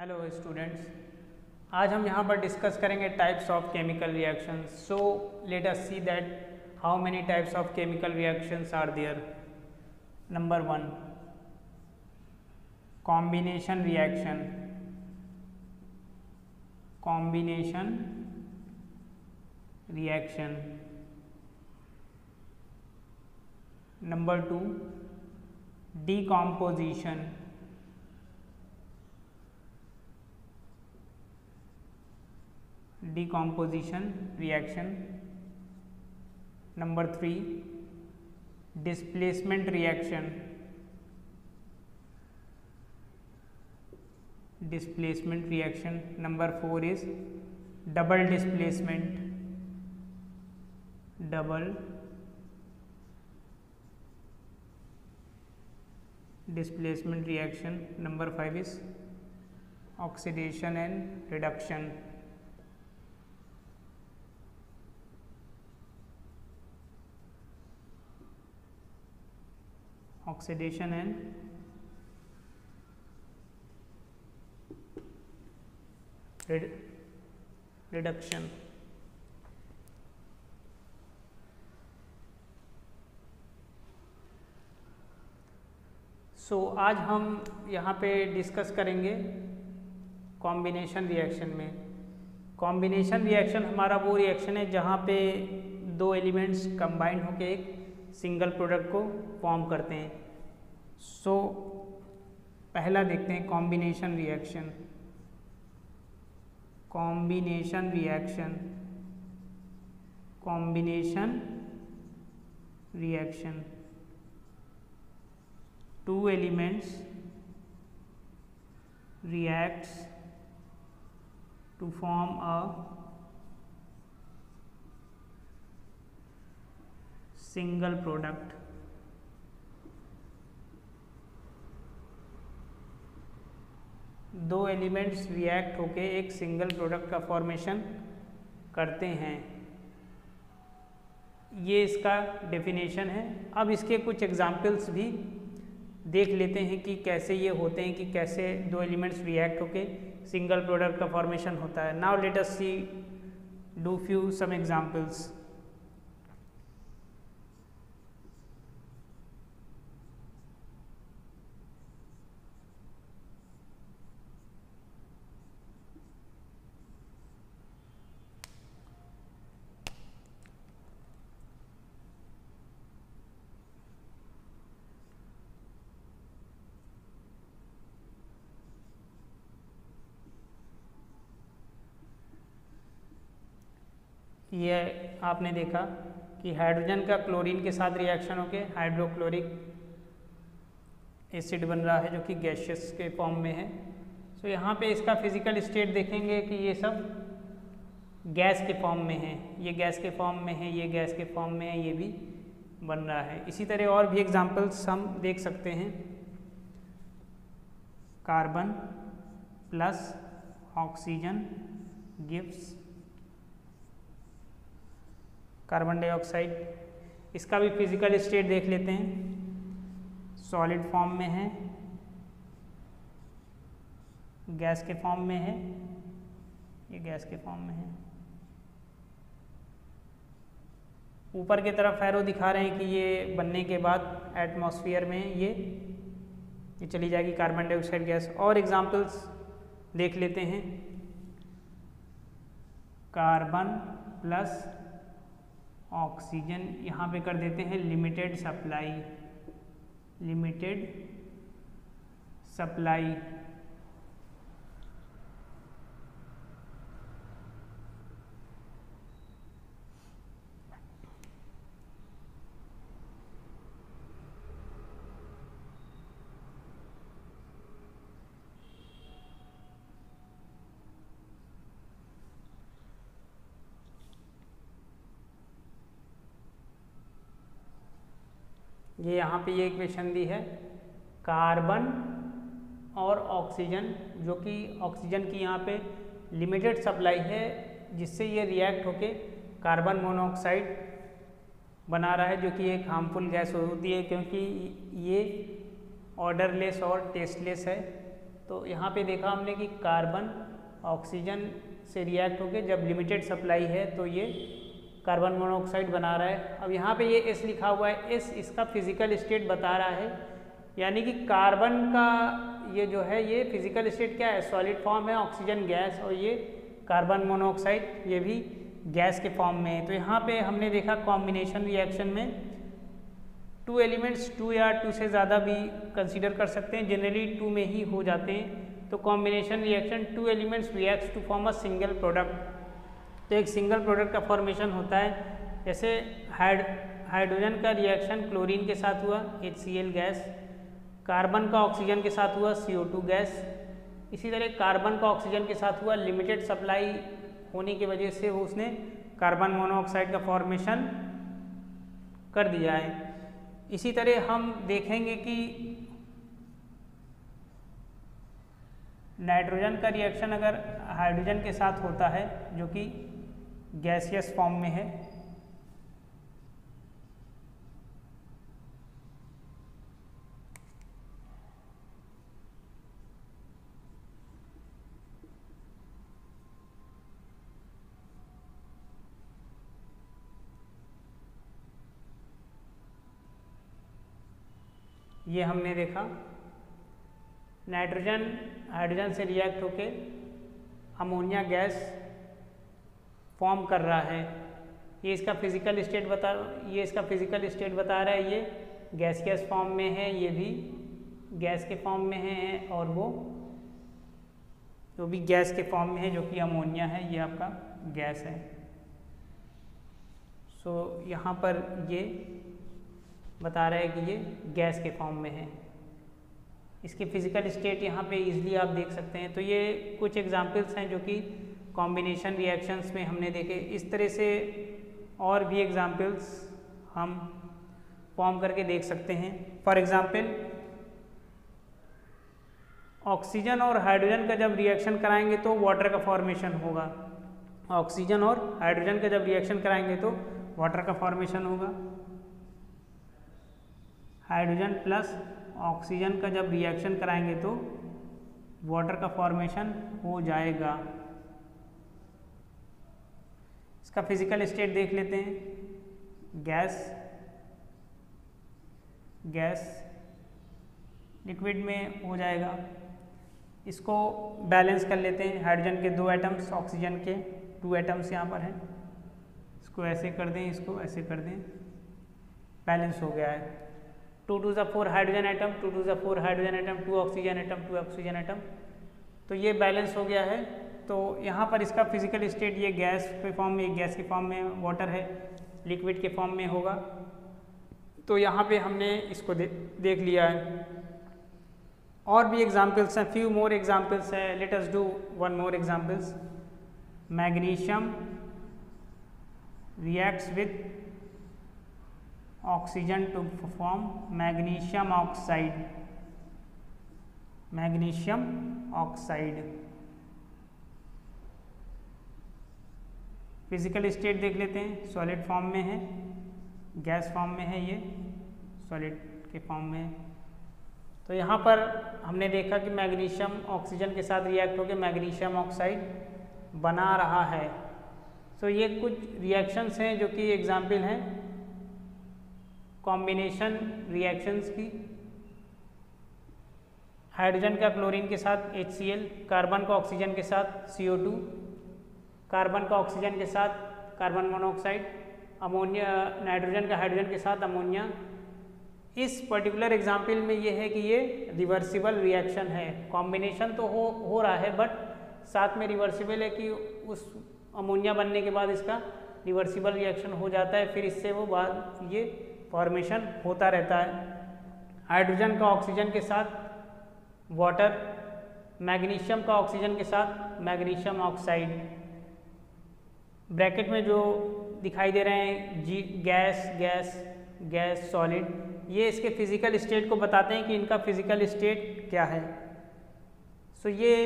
Hello students, आज हम यहाँ पर डिस्कस करेंगे types of chemical reactions. So let us see that how many types of chemical reactions are there. Number 1, combination reaction. Combination reaction. Number 2, decomposition. Decomposition reaction. Number 3, displacement reaction. Displacement reaction. Number 4 is double displacement. Double displacement reaction. Number 5 is oxidation and reduction. Oxidation and reduction. सो आज हम यहाँ पे discuss करेंगे combination reaction में. Combination reaction हमारा वो reaction है जहाँ पे दो एलिमेंट्स कंबाइन होकर एक सिंगल प्रोडक्ट को फॉर्म करते हैं. सो पहला देखते हैं combination reaction. Combination reaction. Combination reaction. Two elements reacts to form a single product. दो एलिमेंट्स रिएक्ट होके एक सिंगल प्रोडक्ट का फॉर्मेशन करते हैं. ये इसका डेफिनेशन है. अब इसके कुछ एग्जाम्पल्स भी देख लेते हैं कि कैसे ये होते हैं, कि कैसे दो एलिमेंट्स रिएक्ट होके सिंगल प्रोडक्ट का फॉर्मेशन होता है. Now let us see do few some examples. ये आपने देखा कि हाइड्रोजन का क्लोरीन के साथ रिएक्शन होके हाइड्रोक्लोरिक एसिड बन रहा है जो कि गैसियस के फॉर्म में है. सो यहाँ पे इसका फिजिकल स्टेट देखेंगे कि ये सब गैस के फॉर्म में है. ये गैस के फॉर्म में है, ये गैस के फॉर्म में है, ये भी बन रहा है. इसी तरह और भी एग्जांपल्स हम देख सकते हैं. Carbon plus oxygen gives carbon dioxide. इसका भी फिजिकल स्टेट देख लेते हैं. सॉलिड फॉर्म में है, गैस के फॉर्म में है, ये गैस के फॉर्म में है. ऊपर की तरफ एरो दिखा रहे हैं कि ये बनने के बाद एटमॉस्फेयर में ये चली जाएगी कार्बन डाइऑक्साइड गैस. और एग्जांपल्स देख लेते हैं. कार्बन प्लस ऑक्सीजन, यहाँ पे कर देते हैं लिमिटेड सप्लाई. Limited supply. ये यहाँ पे ये इक्वेशन दी है. कार्बन और ऑक्सीजन, जो कि ऑक्सीजन की यहाँ पे लिमिटेड सप्लाई है, जिससे ये रिएक्ट होके कार्बन मोनोऑक्साइड बना रहा है, जो कि एक हार्मफुल गैस होती है क्योंकि ये ऑर्डरलेस और टेस्टलेस है. तो यहाँ पे देखा हमने कि कार्बन ऑक्सीजन से रिएक्ट होके जब लिमिटेड सप्लाई है तो ये कार्बन मोनोऑक्साइड बना रहा है। अब यहाँ पे ये S लिखा हुआ है, S इसका फिजिकल स्टेट बता रहा है, यानी कि कार्बन का ये जो है ये फिजिकल स्टेट क्या है, सॉलिड फॉर्म है, ऑक्सीजन गैस, और ये कार्बन मोनोऑक्साइड ये भी गैस के फॉर्म में है। तो यहाँ पे हमने देखा कॉम्बिनेशन रिएक्शन में 2 एलिमेंट्स 2 या 2 से ज़्यादा भी कंसीडर कर सकते हैं, जनरली 2 में ही हो जाते हैं। तो combination reaction 2 elements reacts to form a single product, तो एक सिंगल प्रोडक्ट का फॉर्मेशन होता है। जैसे हाइड्रोजन का रिएक्शन क्लोरीन के साथ हुआ HCl गैस, कार्बन का ऑक्सीजन के साथ हुआ CO2 गैस, इसी तरह कार्बन का ऑक्सीजन के साथ हुआ, लिमिटेड सप्लाई होने की वजह से वो उसने कार्बन मोनोऑक्साइड का फॉर्मेशन कर दिया है। इसी तरह हम देखेंगे कि नाइट्रोजन का रिएक्शन अगर हाइड्रोजन के साथ होता है जो कि गैसियस फॉर्म में है, ये हमने देखा नाइट्रोजन हाइड्रोजन से रिएक्ट होके अमोनिया गैस फॉर्म कर रहा है। ये इसका फिजिकल स्टेट बता रहा है, ये गैसियस फॉर्म में है, ये भी गैस के फॉर्म में है, और वो भी गैस के फॉर्म में है जो कि अमोनिया है, ये आपका गैस है। सो यहाँ पर ये बता रहा है कि ये गैस के फॉर्म में है। इसके फिजिकल स्टेट यहाँ पे इजीली आप देख सकते हैं। तो ये कुछ एग्जांपल्स हैं जो कि कॉम्बिनेशन रिएक्शंस में हमने देखे। इस तरह से और भी एग्जांपल्स हम फॉर्म करके देख सकते हैं। फॉर एग्जांपल ऑक्सीजन और हाइड्रोजन का जब रिएक्शन कराएंगे तो वाटर का फॉर्मेशन होगा। ऑक्सीजन और हाइड्रोजन का जब रिएक्शन कराएंगे तो वाटर का फॉर्मेशन होगा। हाइड्रोजन प्लस ऑक्सीजन का जब रिएक्शन कराएंगे तो वाटर का फॉर्मेशन हो जाएगा। इसका फिजिकल स्टेट देख लेते हैं। गैस लिक्विड में हो जाएगा। इसको बैलेंस कर लेते हैं। हाइड्रोजन के 2 एटम्स, ऑक्सीजन के 2 एटम्स यहाँ पर हैं। इसको ऐसे कर दें, इसको ऐसे कर दें, बैलेंस हो गया है। 2 to the 4 hydrogen atom, 2 to the 4 hydrogen atom, 2 oxygen atom, 2 oxygen atom, तो ये बैलेंस हो गया है। तो यहाँ पर इसका फिजिकल स्टेट ये गैस के फॉर्म में, गैस के फॉर्म में, वाटर है लिक्विड के फॉर्म में होगा। तो यहाँ पे हमने इसको देख लिया है। और भी एग्जाम्पल्स हैं, फ्यू मोर एग्जाम्पल्स हैं। Let us do one more examples. Magnesium reacts with oxygen to form magnesium oxide. Magnesium oxide physical state देख लेते हैं। सॉलिड फॉर्म में है, गैस फॉर्म में है, ये सॉलिड के फॉर्म में है। तो यहाँ पर हमने देखा कि मैग्नीशियम ऑक्सीजन के साथ रिएक्ट होकर मैग्नीशियम ऑक्साइड बना रहा है। तो ये कुछ रिएक्शंस हैं जो कि एग्जाम्पल हैं कॉम्बिनेशन रिएक्शंस की। हाइड्रोजन का क्लोरीन के साथ HCl, कार्बन का ऑक्सीजन के साथ CO2, कार्बन का ऑक्सीजन के साथ कार्बन मोनोऑक्साइड, अमोनिया नाइट्रोजन का हाइड्रोजन के साथ अमोनिया। इस पर्टिकुलर एग्जाम्पल में ये है कि ये रिवर्सिबल रिएक्शन है। कॉम्बिनेशन तो हो रहा है बट साथ में रिवर्सिबल है कि उस अमोनिया बनने के बाद इसका रिवर्सिबल रिएक्शन हो जाता है, फिर इससे वो बाद ये फॉर्मेशन होता रहता है। हाइड्रोजन का ऑक्सीजन के साथ वाटर, मैग्नीशियम का ऑक्सीजन के साथ मैग्नीशियम ऑक्साइड। ब्रैकेट में जो दिखाई दे रहे हैं गैस सॉलिड, ये इसके फिजिकल स्टेट को बताते हैं कि इनका फिजिकल स्टेट क्या है। सो ये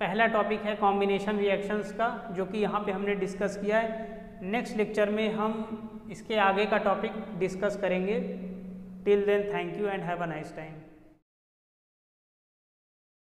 पहला टॉपिक है कॉम्बिनेशन रिएक्शंस का, जो कि यहाँ पे हमने डिस्कस किया है। नेक्स्ट लेक्चर में हम इसके आगे का टॉपिक डिस्कस करेंगे। Till then thank you and have a nice time.